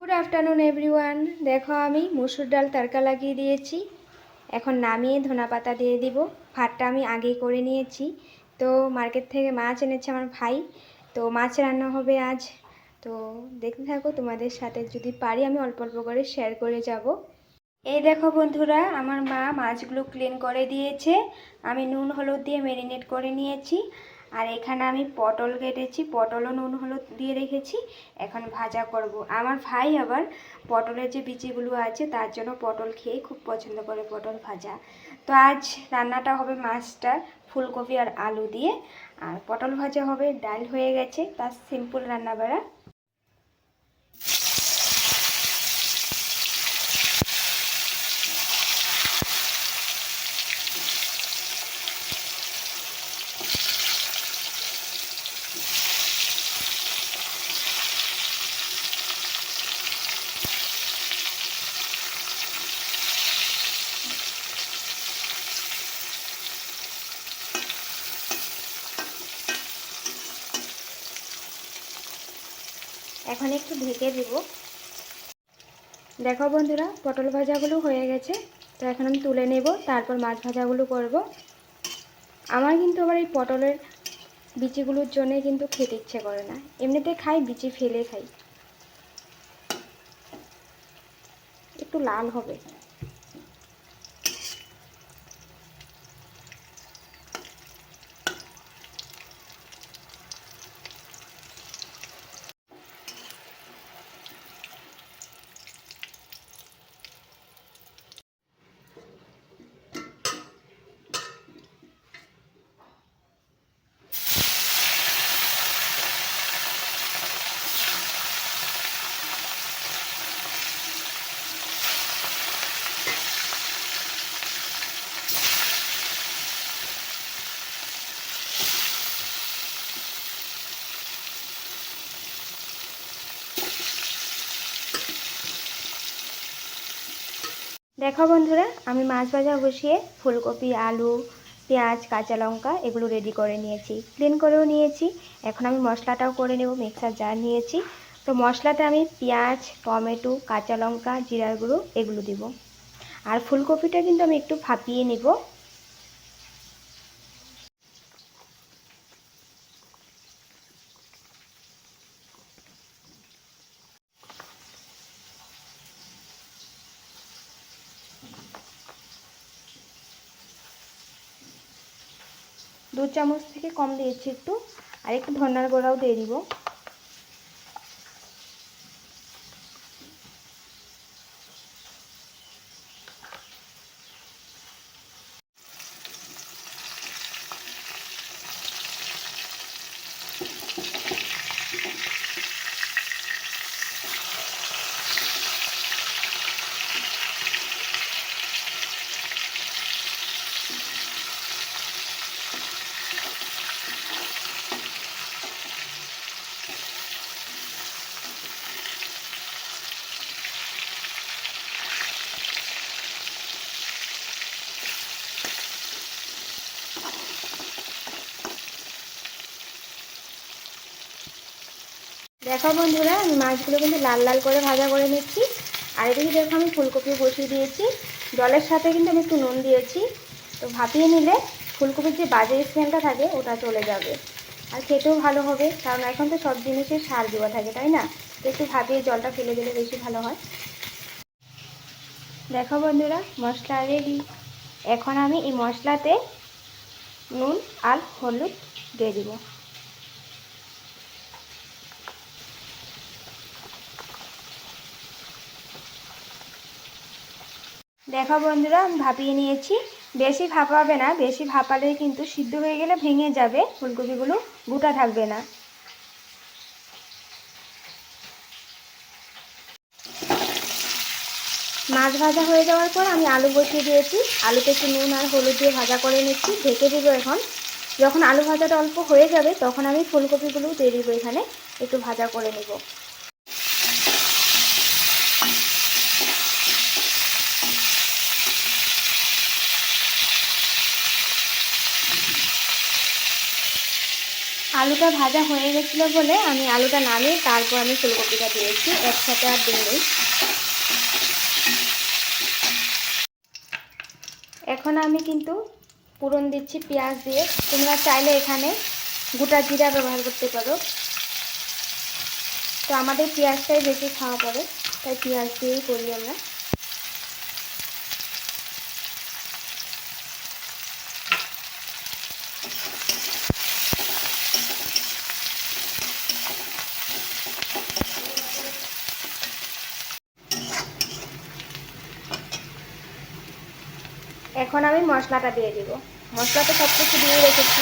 Good afternoon everyone. দেখো আমি মসুর ডাল তড়কা লাগিয়ে দিয়েছি। এখন নামিয়ে ধনেপাতা দিয়ে দিব। ভাতটা আমি আগেই করে নিয়েছি। তো মার্কেট থেকে মাছ এনেছে আমার ভাই, তো মাছ রান্না হবে আজ। তো দেখতে থাকো, তোমাদের সাথে যদি পারি আমি অল্প অল্প করে শেয়ার করে যাব। এই দেখো বন্ধুরা, আমার মা মাছগুলো ক্লিন করে দিয়েছে। আমি নুন হলুদ দিয়ে ম্যারিনেট করে নিয়েছি। আর এখানে আমি পটল কেটেছি, পটলও নুন হলুদ দিয়ে রেখেছি। এখন ভাজা করব। আমার ভাই আবার পটলের যে বিচিগুলো আছে তার জন্য পটল খেয়ে খুব পছন্দ করে পটল ভাজা। তো আজ রান্নাটা হবে মাছটা ফুলকপি আর আলু দিয়ে, আর পটল ভাজা হবে। ডাল হয়ে গেছে, তার সিম্পল রান্না বাড়া। এখন একটু ঢেকে দেব। দেখো বন্ধুরা, পটল ভাজাগুলো হয়ে গেছে। তো এখন আমি তুলে নেব, তারপর মাছ ভাজাগুলো করব। আমার কিন্তু আবার এই পটলের বিচিগুলোর জন্যে কিন্তু খেতে ইচ্ছে করে না, এমনিতে খাই, বিচি ফেলে খাই। একটু লাল হবে। দেখো বন্ধুরা, আমি মাছ ভাজা বসিয়ে ফুলকপি, আলু, পেঁয়াজ, কাঁচা লঙ্কা এগুলো রেডি করে নিয়েছি, ক্লিন করেও নিয়েছি। এখন আমি মশলাটাও করে নেব। মিক্সার জার নিয়েছি। তো মশলাতে আমি পেঁয়াজ, টমেটো, কাঁচা লঙ্কা, জিরার গুঁড়ো এগুলো দিব। আর ফুলকপিটা কিন্তু আমি একটু ভাপিয়ে নেব। 2 চামচ থেকে কম দিয়েছি একটু। আর একটু ধনিয়ার গুঁড়াও দিয়ে দিব। দেখো বন্ধুরা, আমি মাছগুলো কিন্তু লাল লাল করে ভাজা করে নিচ্ছি। আর এদিকে দেখো আমি ফুলকপিও বসিয়ে দিয়েছি। জলের সাথে কিন্তু আমি একটু নুন দিয়েছি। তো ভাপিয়ে নিলে ফুলকপির যে বাজে স্মেলটা থাকে ওটা চলে যাবে, আর খেতেও ভালো হবে। কারণ এখন তো সব জিনিসে সার দেওয়া থাকে, তাই না? তো একটু ভাপিয়ে জলটা ফেলে দিলে বেশি ভালো হয়। দেখো বন্ধুরা, মশলা রেডি। এখন আমি এই মশলাতে নুন আর হলুদ দিয়ে দিব। দেখো বন্ধুরা, আমি ভাপিয়ে নিয়েছি। বেশি ভাপাবে না, বেশি ভাপালে কিন্তু সিদ্ধ হয়ে গেলে ভেঙে যাবে ফুলকপিগুলো, গোটা থাকবে না। মাছ ভাজা হয়ে যাওয়ার পর আমি আলু বসিয়ে দিয়েছি। আলুতে একটু নুন আর হলুদ দিয়ে ভাজা করে নিচ্ছি, ঢেকে দেবো। এখন যখন আলু ভাজাটা অল্প হয়ে যাবে তখন আমি ফুলকপিগুলো দিয়ে দেবো, এখানে একটু ভাজা করে নেব। আলুটা ভাজা হয়ে গেছিলো বলে আমি আলুটা নামিয়ে তারপর আমি ফুলকপিটা দিয়েছি, একসাথে আর দিইনি। এখন আমি কিন্তু ফোড়ন দিচ্ছি পেঁয়াজ দিয়ে। তোমরা চাইলে এখানে গোটা জিরা ব্যবহার করতে পারো, তো আমাদের পেঁয়াজটাই বেশি খাওয়া পড়ে, তাই পেঁয়াজ দিয়েই করি আমরা। এখন আমি মশলাটা দিয়ে দিব। মশলাটা সব কিছু দিয়ে রেখেছি।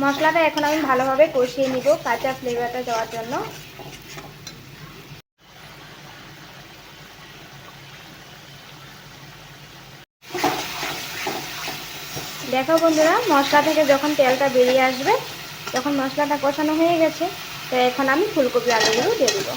মশলাটা এখন আমি ভালোভাবে কষিয়ে নিব কাঁচা ফ্লেভারটা দেওয়ার জন্য। দেখো বন্ধুরা, মশলা থেকে যখন তেলটা বেরিয়ে আসবে তখন মশলাটা কষানো হয়ে গেছে, তো এখন আমি ফুলকপি আলুগুলো দিয়ে দিব।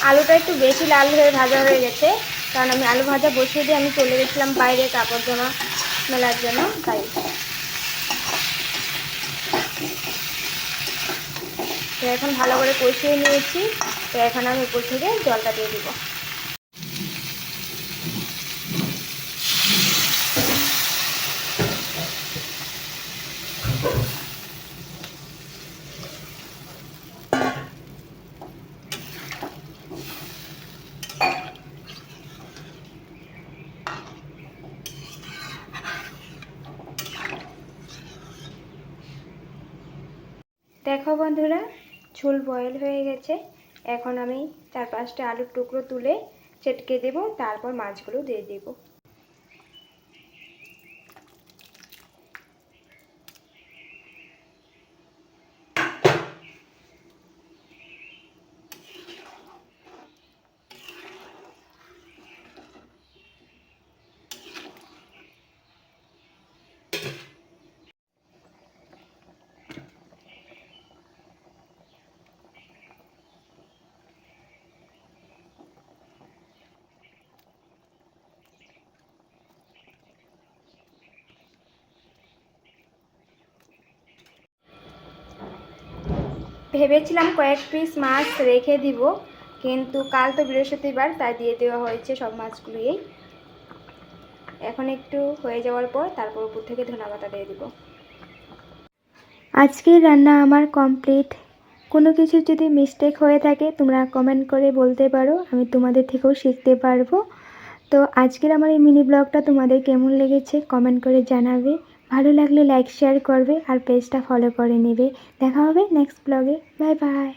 আলুটা একটু বেশি লাল হয়ে ভাজা হয়ে গেছে, কারণ আমি আলু ভাজা বসিয়ে দিয়ে আমি চলে গেছিলাম বাইরে কাপড় জামা মেলার জন্য, তাই। তো এখন ভালো করে কষিয়ে নিয়েছি, তো এখন আমি উপর থেকে জলটা দিয়ে দিব। দেখো বন্ধুরা, ঝোল বয়েল হয়ে গেছে। এখন আমি 4-5টা আলুর টুকরো তুলে চেটকে দেব, তারপর মাছগুলো দিয়ে দেব। ভেবেছিলাম কয়েক পিস মাছ রেখে দিব, কিন্তু কাল তো বৃহস্পতিবার, তাই দিয়ে দেওয়া হয়েছে সব মাছগুলোই। এখন একটু হয়ে যাওয়ার পর তারপর উপর থেকে ধনেপাতা দিয়ে দিব। আজকের রান্না আমার কমপ্লিট। কোনো কিছু যদি মিস্টেক হয়ে থাকে তোমরা কমেন্ট করে বলতে পারো, আমি তোমাদের থেকেও শিখতে পারবো। তো আজকের আমার এই মিনি ব্লগটা তোমাদের কেমন লেগেছে কমেন্ট করে জানাবে। ভালো লাগলে লাইক শেয়ার করবে আর পেজটা ফলো করে নেবে। দেখা হবে নেক্সট ব্লগে। Bye bye.